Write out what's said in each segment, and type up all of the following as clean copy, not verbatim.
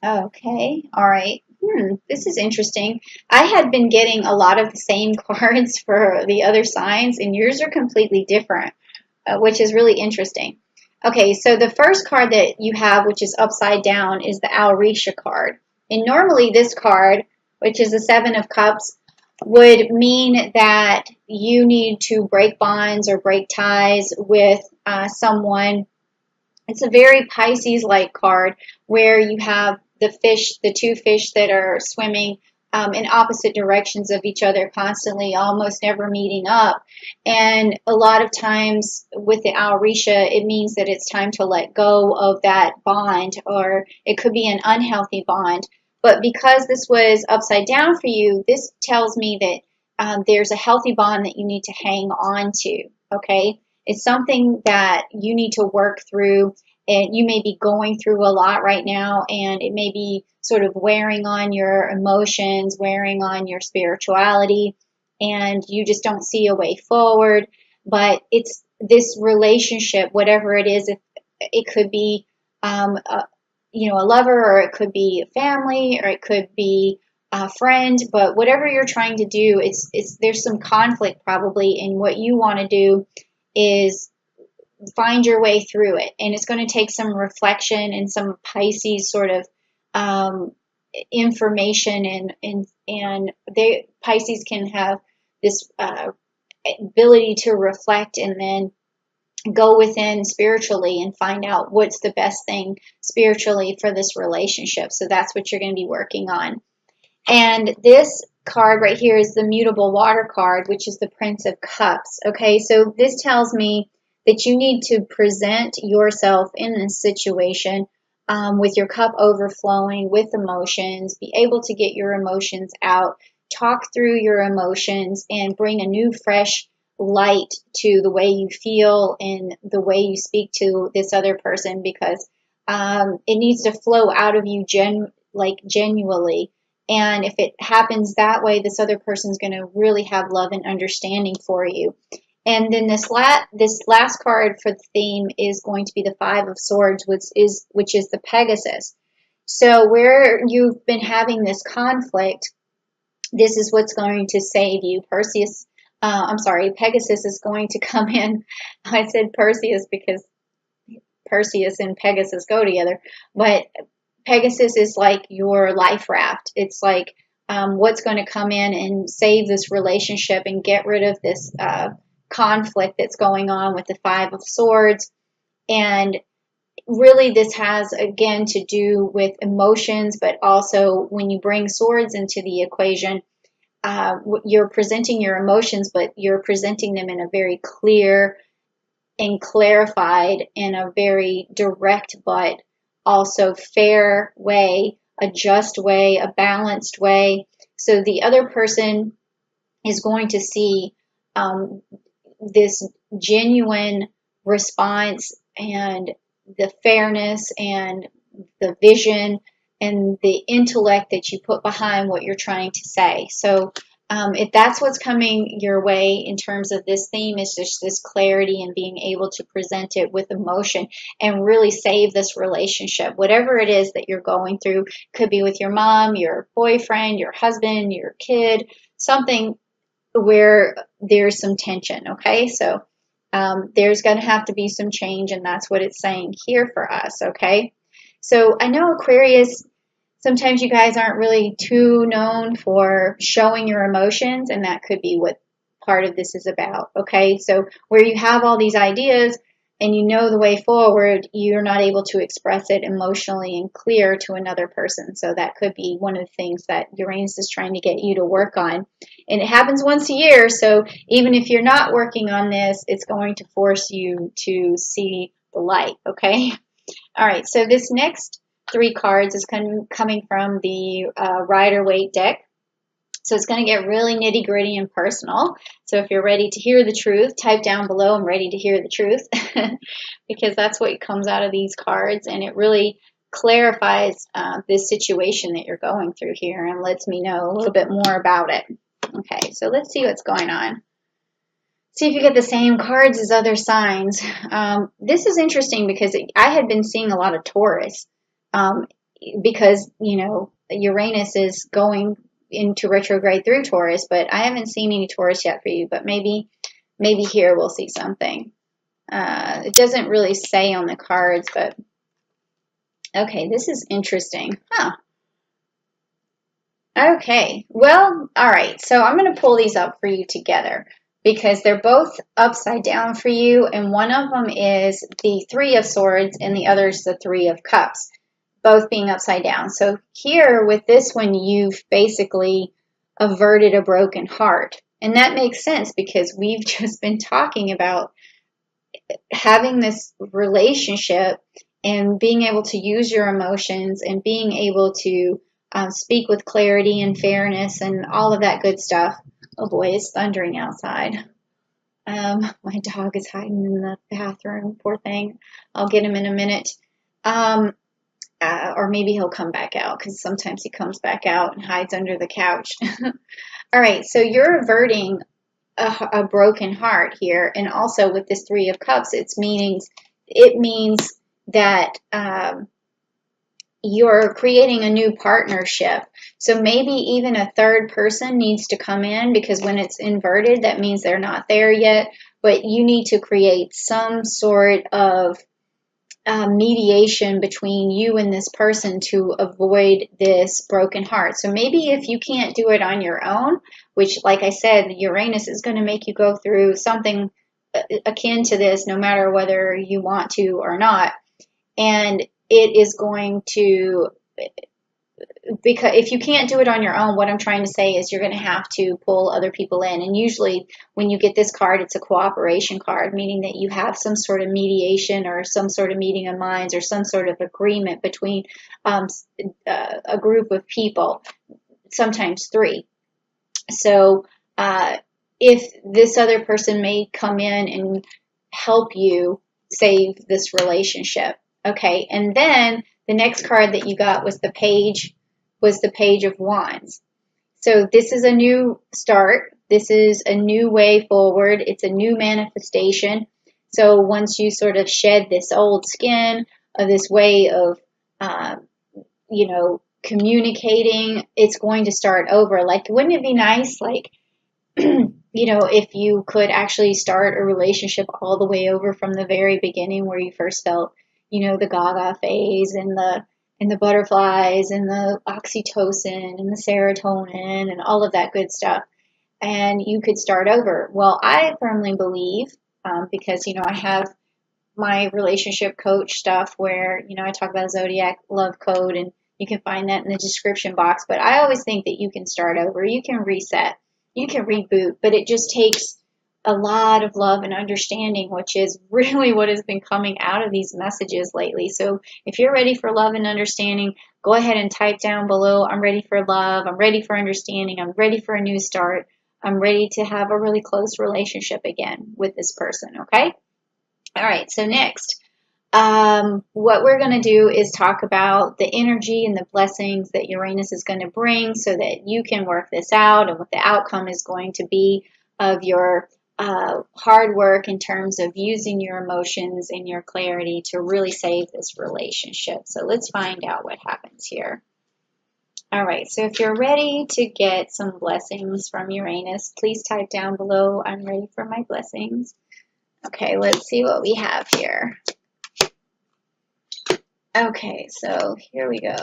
Okay, all right. This is interesting. I had been getting a lot of the same cards for the other signs, and yours are completely different, which is really interesting. Okay, so the first card that you have, which is upside down, is the Auretia card. And normally this card, which is the Seven of Cups, would mean that you need to break bonds or break ties with someone. It's a very Pisces-like card where you have the two fish that are swimming in opposite directions of each other constantly, almost never meeting up. And a lot of times with the Auretia, it means that it's time to let go of that bond, or it could be an unhealthy bond. But because this was upside down for you, this tells me that there's a healthy bond that you need to hang on to, okay? It's something that you need to work through, and you may be going through a lot right now, and it may be sort of wearing on your emotions, wearing on your spirituality, and you just don't see a way forward. But it's this relationship, whatever it is, it could be a lover, or it could be a family, or it could be a friend. But whatever you're trying to do, it's there's some conflict probably in what you want to do is find your way through it. And it's going to take some reflection and some Pisces sort of um, information, and they Pisces can have this ability to reflect and then go within spiritually and find out what's the best thing spiritually for this relationship. So that's what you're going to be working on. And this card right here is the mutable water card, which is the Prince of Cups. Okay, so this tells me that you need to present yourself in this situation with your cup overflowing with emotions, be able to get your emotions out, talk through your emotions, and bring a new, fresh light to the way you feel and the way you speak to this other person, because it needs to flow out of you genuinely. And if it happens that way, this other person's going to really have love and understanding for you. And then this last card for the theme is going to be the Five of Swords, which is the Pegasus. So where you've been having this conflict, this is what's going to save you. Pegasus is going to come in. I said Perseus because Perseus and Pegasus go together, but Pegasus is like your life raft. It's like what's going to come in and save this relationship and get rid of this conflict that's going on with the Five of Swords. And really, this has, again, to do with emotions, but also when you bring swords into the equation, you're presenting your emotions, but you're presenting them in a very clear and clarified, in a very direct but also fair way, a just way, a balanced way. So the other person is going to see this genuine response, and the fairness and the vision and the intellect that you put behind what you're trying to say. So if that's what's coming your way in terms of this theme, is just this clarity and being able to present it with emotion and really save this relationship. Whatever it is that you're going through, could be with your mom, your boyfriend, your husband, your kid, something where there's some tension, okay? So there's going to have to be some change, and that's what it's saying here for us, okay? So I know Aquarius, sometimes you guys aren't really too known for showing your emotions, and that could be what part of this is about, okay? So where you have all these ideas and you know the way forward, you're not able to express it emotionally and clear to another person. So that could be one of the things that Uranus is trying to get you to work on. And it happens once a year, so even if you're not working on this, it's going to force you to see the light, okay? All right, so this next three cards is coming from the Rider-Waite deck. So it's going to get really nitty gritty and personal. So if you're ready to hear the truth, type down below, I'm ready to hear the truth, because that's what comes out of these cards, and it really clarifies this situation that you're going through here and lets me know a little bit more about it. Okay, so let's see what's going on. See if you get the same cards as other signs. This is interesting because I had been seeing a lot of Taurus. because, you know, Uranus is going into retrograde through Taurus, but I haven't seen any Taurus yet for you, but maybe here we'll see something. It doesn't really say on the cards, but okay, this is interesting. Huh. Okay, well, all right, so I'm going to pull these up for you together because they're both upside down for you, and one of them is the Three of Swords and the other is the Three of Cups, both being upside down. So here with this one, you've basically averted a broken heart. And that makes sense because we've just been talking about having this relationship and being able to use your emotions and being able to speak with clarity and fairness and all of that good stuff. Oh boy, it's thundering outside. My dog is hiding in the bathroom, poor thing. I'll get him in a minute. Or maybe he'll come back out because sometimes he comes back out and hides under the couch. All right, so you're averting a broken heart here, and also with this Three of Cups, it means that you're creating a new partnership. So maybe even a third person needs to come in, because when it's inverted, that means they're not there yet, but you need to create some sort of mediation between you and this person to avoid this broken heart. So maybe if you can't do it on your own, which, like I said, Uranus is going to make you go through something akin to this no matter whether you want to or not. And it is going to, because if you can't do it on your own, what I'm trying to say is you're going to have to pull other people in. And usually when you get this card, it's a cooperation card, meaning that you have some sort of mediation or some sort of meeting of minds or some sort of agreement between a group of people, sometimes three. So if this other person may come in and help you save this relationship. Okay, and then the next card that you got was the Page of Wands. So this is a new start. This is a new way forward. It's a new manifestation. So once you sort of shed this old skin of this way of, communicating, it's going to start over. Like, wouldn't it be nice, like, if you could actually start a relationship all the way over from the very beginning where you first felt, the gaga phase and the butterflies and the oxytocin and the serotonin and all of that good stuff. And you could start over. Well, I firmly believe, because, I have my relationship coach stuff where, I talk about Zodiac Love Code, and you can find that in the description box. But I always think that you can start over. You can reset. You can reboot. But it just takes a lot of love and understanding, which is really what has been coming out of these messages lately. So if you're ready for love and understanding, go ahead and type down below, I'm ready for love, I'm ready for understanding, I'm ready for a new start, I'm ready to have a really close relationship again with this person, okay? All right, so next, what we're going to do is talk about the energy and the blessings that Uranus is going to bring so that you can work this out and what the outcome is going to be of your hard work in terms of using your emotions and your clarity to really save this relationship. So let's find out what happens here. All right, so if you're ready to get some blessings from Uranus, please type down below, I'm ready for my blessings. Okay, let's see what we have here. Okay, so here we go.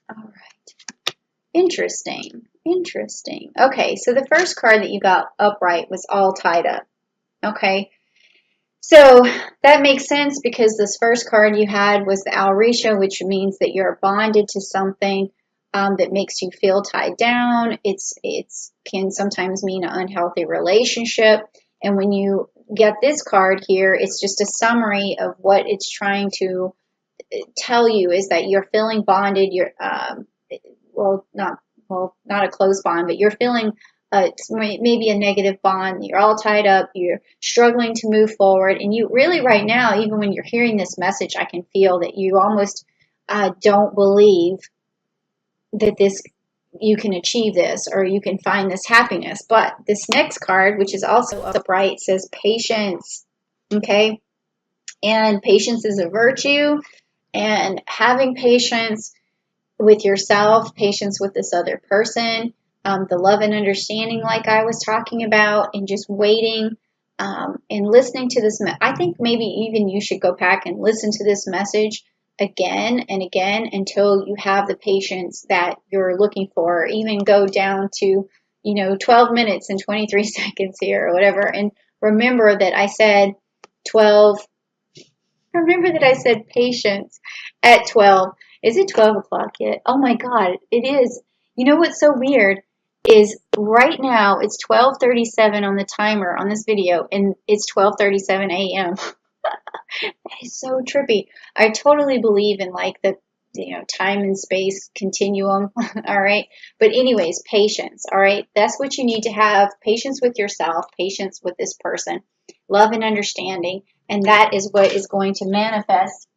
All right. Interesting. Okay, so the first card that you got upright was all tied up. Okay, so that makes sense because this first card you had was the Alrisha, which means that you're bonded to something that makes you feel tied down. It can sometimes mean an unhealthy relationship. And when you get this card here, it's just a summary of what it's trying to tell you is that you're feeling bonded. You're, not a close bond, but you're feeling maybe a negative bond. You're all tied up. You're struggling to move forward. And you really right now, even when you're hearing this message, I can feel that you almost don't believe that you can achieve this or you can find this happiness. But this next card, which is also upright, says patience. Okay? And patience is a virtue. and having patience with yourself, patience with this other person, the love and understanding, like I was talking about, and just waiting and listening to this. I think maybe even you should go back and listen to this message again and again until you have the patience that you're looking for, or even go down to, 12 minutes and 23 seconds here or whatever. And remember that I said 12. Remember that I said patience at 12. Is it 12 o'clock yet? Oh my God, it is. You know what's so weird is right now it's 12:37 on the timer on this video, and it's 12:37 a.m. That is so trippy. I totally believe in like the time and space continuum. All right. But anyways, patience. All right. That's what you need to have. Patience with yourself, patience with this person, love and understanding. And that is what is going to manifest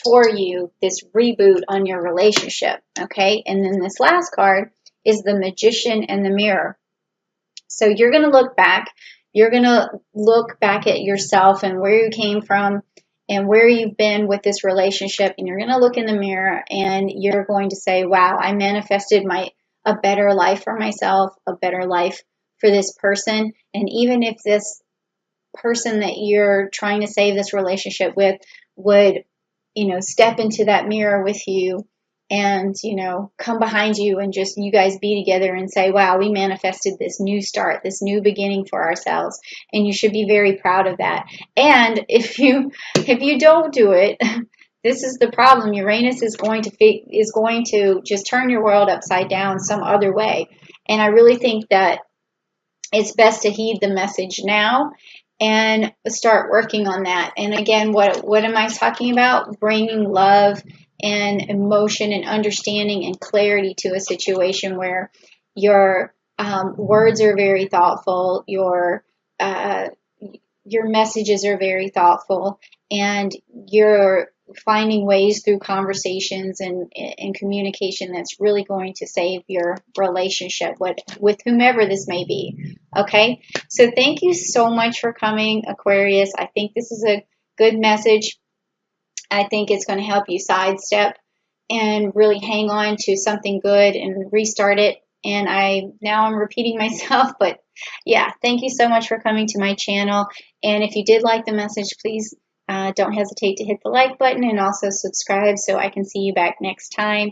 for you this reboot on your relationship. Okay. And then this last card is the Magician and the Mirror. So you're going to look back. You're going to look back at yourself and where you came from and where you've been with this relationship. And you're going to look in the mirror and you're going to say, wow, I manifested a better life for myself, a better life for this person. And even if this person that you're trying to save this relationship with would, step into that mirror with you and, come behind you and just you guys be together and say, wow, we manifested this new start, this new beginning for ourselves. And you should be very proud of that. And if you don't do it, this is the problem. Uranus is going to just turn your world upside down some other way. And I really think that it's best to heed the message now and start working on that. And again, what am I talking about? Bringing love and emotion and understanding and clarity to a situation where your words are very thoughtful, your messages are very thoughtful, and you're finding ways through conversations and communication that's really going to save your relationship with whomever this may be. Okay, so thank you so much for coming, Aquarius. I think this is a good message. I think it's going to help you sidestep and really hang on to something good and restart it. And I'm repeating myself, but yeah, thank you so much for coming to my channel. And if you did like the message, please don't hesitate to hit the like button and also subscribe so I can see you back next time.